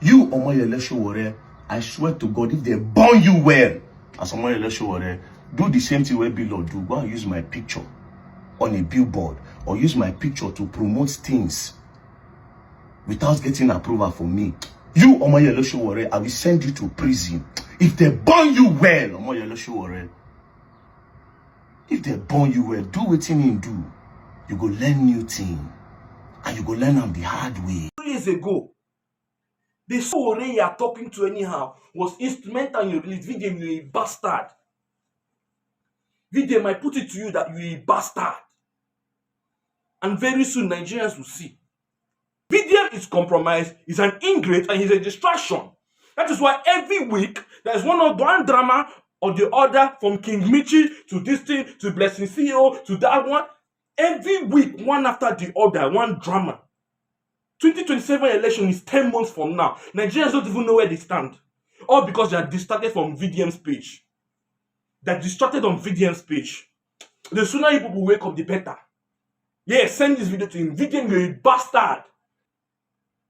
You, Omoyele SOWORE, I swear to God, if they burn you well, as Omoyele SOWORE, do the same thing where BLORD do. Go and use my picture on a billboard or use my picture to promote things without getting approval from me. You, Omoyele SOWORE, I will send you to prison. If they burn you well, Omoyele SOWORE, if they burn you well, do what you do. You go learn new thing. And you go learn them the hard way. 2 years ago, the SOWORE you are talking to anyhow was instrumental in your release. VDM, you're a bastard. VDM, I put it to you that you're a bastard. And very soon, Nigerians will see. VDM is compromised, he's an ingrate, and he's a distraction. That is why every week, there's one drama or the other, from King Michi to this thing, to Blessing CEO, to that one. Every week, one after the other, one drama. 2027 election is 10 months from now. Nigerians don't even know where they stand. All because they are distracted from VDM's page. They're distracted on VDM's page. The sooner you people wake up, the better. Yeah, send this video to him. VDM, you're a bastard.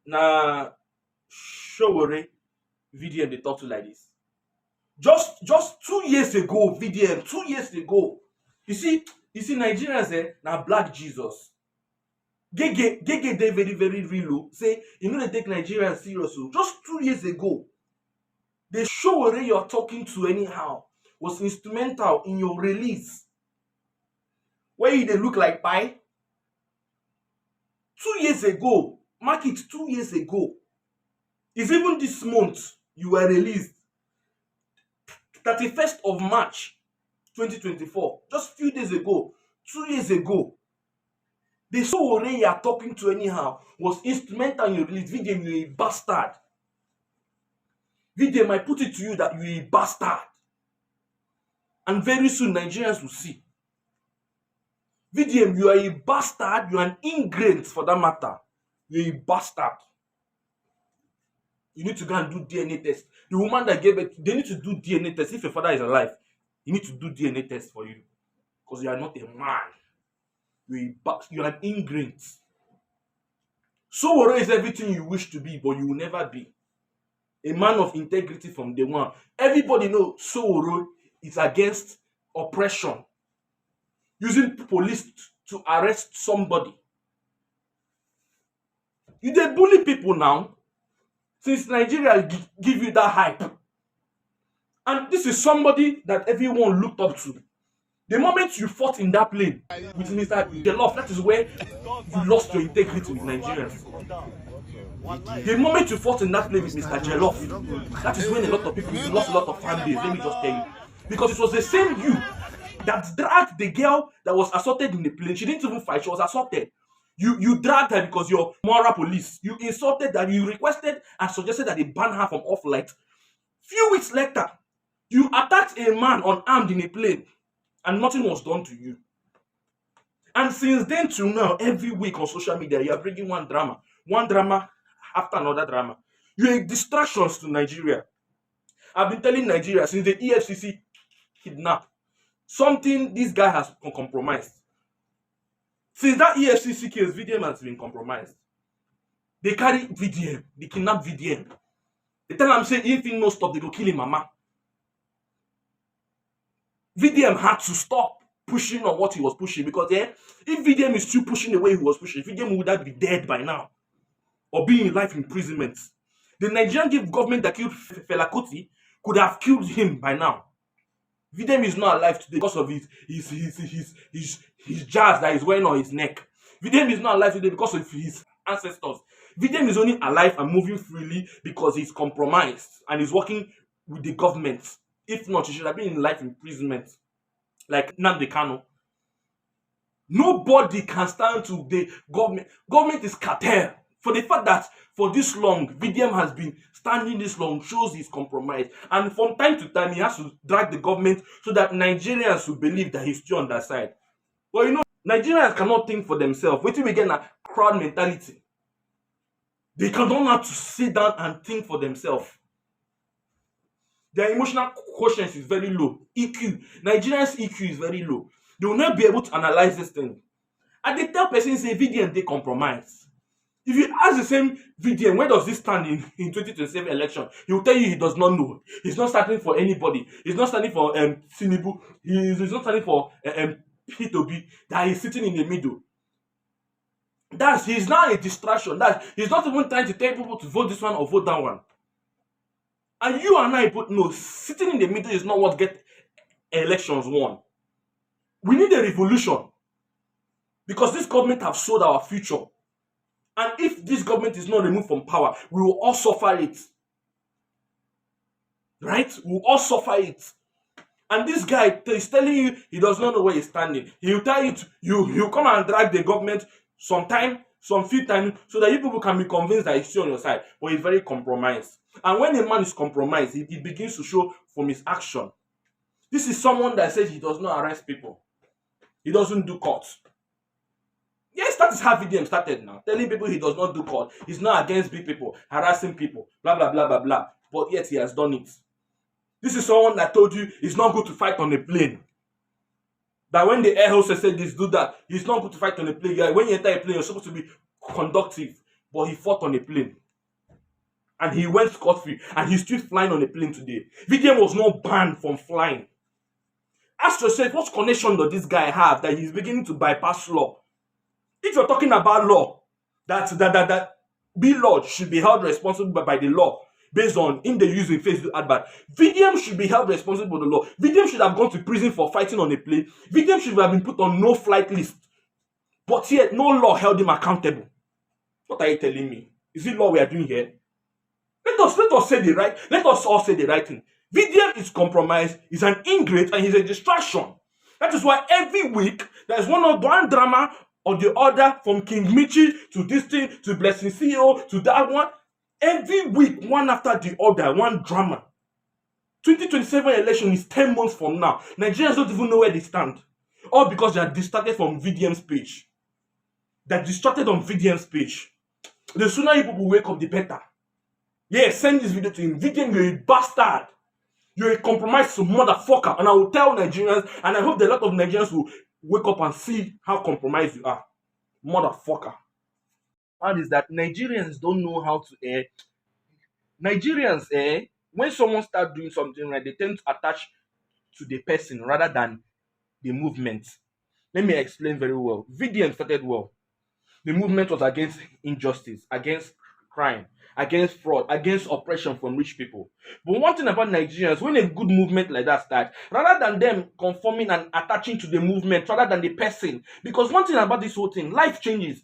Nah, SOWORE, VDM, they talk to like this. Just 2 years ago, VDM, 2 years ago. You see Nigerians, now black Jesus. Gege they very, very real. Say, you know they take Nigerians serious. Just 2 years ago, the SOWORE you're talking to anyhow was instrumental in your release. Where they look like pie. 2 years ago, mark it 2 years ago. It's even this month you were released. 31st of March 2024. Just few days ago, 2 years ago. The SOWORE you are talking to anyhow was instrumental in your release. VDM, you're a bastard. VDM, I put it to you that you're a bastard. And very soon, Nigerians will see. VDM, you are a bastard. You are an ingrate for that matter. You're a bastard. You need to go and do DNA test. The woman that gave it, they need to do DNA test. If your father is alive, you need to do DNA test for you. Because you are not a man. You're an ingrate. SOWORE is everything you wish to be, but you will never be. A man of integrity from day one. Everybody knows SOWORE is against oppression. Using police to arrest somebody. You dey bully people now. Since Nigeria give you that hype. And this is somebody that everyone looked up to. The moment you fought in that plane with Mr. Jollof, that is where you lost your integrity with Nigerians. The moment you fought in that plane with Mr. Jollof, that is when a lot of people lost a lot of fan base. Let me just tell you. Because it was the same you that dragged the girl that was assaulted in the plane. She didn't even fight, she was assaulted. You dragged her because you're moral police. You insulted her, you requested and suggested that they ban her from off-light. Few weeks later, you attacked a man unarmed in a plane. And nothing was done to you. And since then till now, every week on social media, you are bringing one drama after another drama. You're a distraction to Nigeria. I've been telling Nigeria since the EFCC kidnapped, something this guy has compromised. Since that EFCC case, VDM has been compromised. They carry VDM, they kidnap VDM. They tell him, say, if he no stop, they go kill him, mama. VDM had to stop pushing on what he was pushing because if VDM is still pushing the way he was pushing, VDM would have been dead by now or be in life imprisonment. The Nigerian government that killed Fela Kuti could have killed him by now. VDM is not alive today because of his jazz that is wearing on his neck. VDM is not alive today because of his ancestors. VDM is only alive and moving freely because he's compromised and he's working with the government. If not, he should have been in life imprisonment. Like Nnamdi Kanu. Nobody can stand to the government. Government is cartel. For the fact that for this long, VDM has been standing this long, shows he's compromised. And from time to time, he has to drag the government so that Nigerians will believe that he's still on their side. But you know, Nigerians cannot think for themselves. Wait till we get a crowd mentality. They cannot have to sit down and think for themselves. Their emotional quotient is very low. EQ. Nigerians' EQ is very low. They will not be able to analyze this thing. And they tell person say VDM they compromise. If you ask the same VDM, where does he stand in 2027 election? He will tell you he does not know. He's not standing for anybody. He's not standing for Tinubu. He's not standing for P2B. That he's sitting in the middle. He's now a distraction. He's not even trying to tell people to vote this one or vote that one. And you and I both know sitting in the middle is not what get elections won. We need a revolution because this government have sold our future. And if this government is not removed from power, we will all suffer it. Right? We will all suffer it. And this guy is telling you he does not know where he's standing. He'll tell you, he'll come and drag the government some few times, so that you people can be convinced that he's still on your side. But he's very compromised. And when a man is compromised, he begins to show from his action. This is someone that says he does not arrest people. He doesn't do court. Yes, that is how VDM started now. Telling people he does not do court. He's not against big people, harassing people, blah, blah, blah, blah, blah. But yet he has done it. This is someone that told you it's not good to fight on a plane. That when the air hostess said this, do that, it's not good to fight on a plane. When you enter a plane, you're supposed to be conductive. But he fought on a plane. And he went scot-free. And he's still flying on a plane today. VDM was not banned from flying. Ask yourself, what connection does this guy have that he's beginning to bypass law? If you're talking about law, that BLORD should be held responsible by the law based on in the using Facebook advert. VDM should be held responsible for the law. VDM should have gone to prison for fighting on a plane. VDM should have been put on no flight list. But yet, no law held him accountable. What are you telling me? Is it law we are doing here? Let us say the right. Let us all say the right thing. VDM is compromised, is an ingrate, and he's a distraction. That is why every week there's one drama or the other, from King Michi to this thing to Blessing CEO to that one. Every week, one after the other, one drama. 2027 election is 10 months from now. Nigerians don't even know where they stand. All because they are distracted from VDM's page. They're distracted on VDM's page. The sooner you people wake up, the better. Yeah, send this video to him. VDM, you're a bastard. You're a compromised motherfucker. And I will tell Nigerians, and I hope that a lot of Nigerians will wake up and see how compromised you are. Motherfucker. And is that Nigerians don't know how to Nigerians, when someone starts doing something right, they tend to attach to the person rather than the movement. Let me explain very well. VDM started well. The movement was against injustice, against crime, against fraud, against oppression from rich people. But one thing about Nigerians, when a good movement like that starts, rather than them conforming and attaching to the movement rather than the person, because one thing about this whole thing, life changes.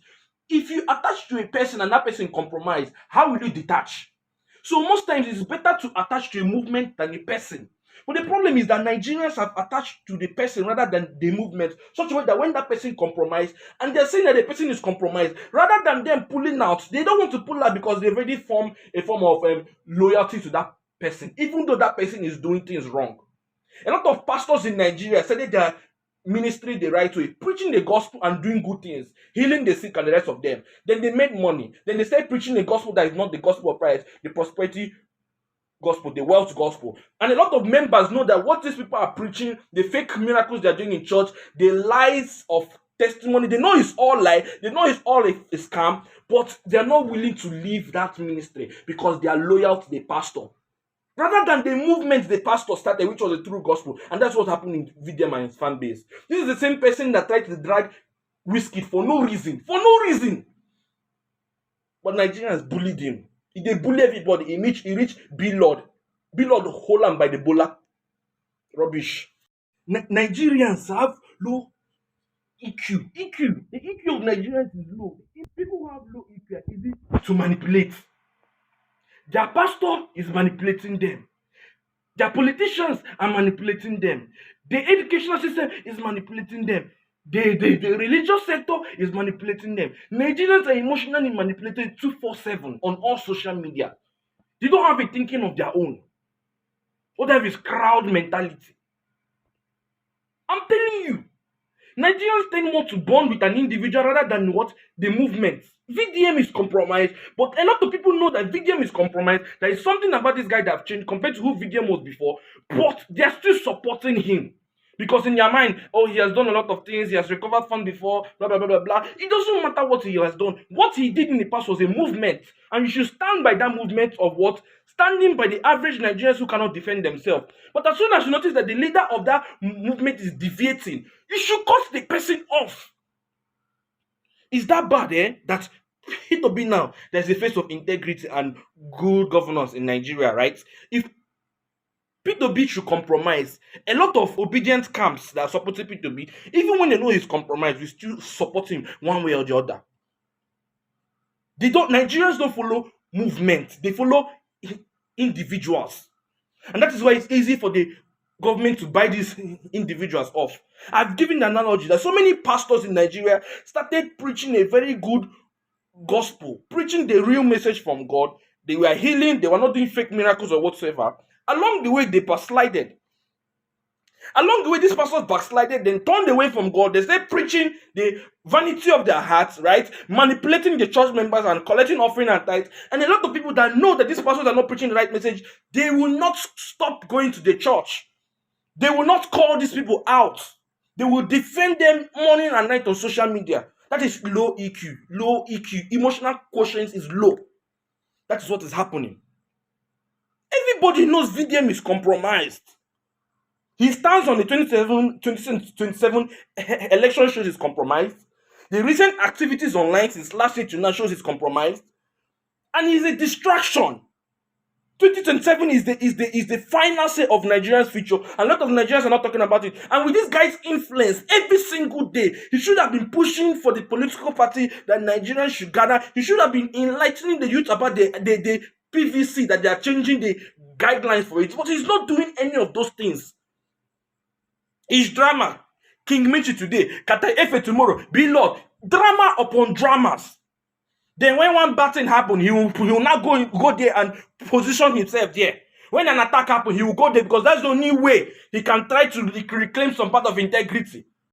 If you attach to a person and that person compromise, how will you detach? So most times it's better to attach to a movement than a person. But the problem is that Nigerians have attached to the person rather than the movement, such a way that when that person compromise, and they're saying that the person is compromised, rather than them pulling out, they don't want to pull out because they've already formed a form of loyalty to that person, even though that person is doing things wrong. A lot of pastors in Nigeria said that they're ministry the right way, preaching the gospel and doing good things, healing the sick and the rest of them. Then they make money. Then they start preaching the gospel that is not the gospel of Christ, the prosperity gospel, the wealth gospel. And a lot of members know that what these people are preaching, the fake miracles they're doing in church, the lies of testimony, they know it's all lie, they know it's all a scam, but they're not willing to leave that ministry because they are loyal to the pastor. Rather than the movement the pastor started, which was the true gospel. And that's what happened in VDM and his fan base. This is the same person that tried to drag Whiskey for no reason. For no reason. But Nigerians bullied him. They bully everybody. He reached BLORD. BLORD hold him by the bola. Rubbish. Nigerians have low EQ. The EQ of Nigerians is low. If people who have low EQ are easy to manipulate. Their pastor is manipulating them. Their politicians are manipulating them. The educational system is manipulating them. The religious sector is manipulating them. Nigerians are emotionally manipulated 24/7 on all social media. They don't have a thinking of their own. What they have is crowd mentality. I'm telling you, Nigerians tend more to bond with an individual rather than what the movement. VDM is compromised, but a lot of people know that VDM is compromised. There is something about this guy that have changed compared to who VDM was before, but they are still supporting him Because in your mind, oh, he has done a lot of things, he has recovered funds before, blah, blah, blah, blah, blah. It doesn't matter what he has done. What he did in the past was a movement. And you should stand by that movement of what? Standing by the average Nigerians who cannot defend themselves. But as soon as you notice that the leader of that movement is deviating, you should cut the person off. Is that bad, that P2B now, there's a face of integrity and good governance in Nigeria, right? If P2B should compromise, a lot of obedient camps that are supporting P2B, even when they know he's compromised, we still support him one way or the other. Nigerians don't follow movement, they follow individuals. And that is why it's easy for the government to buy these individuals off. I've given the analogy that so many pastors in Nigeria started preaching a very good gospel, preaching the real message from God. They were healing, they were not doing fake miracles or whatsoever. Along the way, they backslided. Along the way, these pastors backslided, then turned away from God. They started preaching the vanity of their hearts, right? Manipulating the church members and collecting offering and tithes. And a lot of people that know that these pastors are not preaching the right message, they will not stop going to the church. They will not call these people out. They will defend them morning and night on social media. That is low EQ. Low EQ. Emotional quotient is low. That is what is happening. Everybody knows VDM is compromised. He stands on the 2027 election shows he's compromised. The recent activities online since last year to now shows he's compromised. And he's a distraction. 2027 is the final say of Nigeria's future. And a lot of Nigerians are not talking about it. And with this guy's influence, every single day, he should have been pushing for the political party that Nigerians should gather. He should have been enlightening the youth about the PVC, that they are changing the guidelines for it. But he's not doing any of those things. It's drama. King Michi today, Kata Efe tomorrow, BLORD. Drama upon dramas. Then when one bad thing happens, he will now go there and position himself there. When an attack happens, he will go there because that's the only way he can try to reclaim some part of integrity.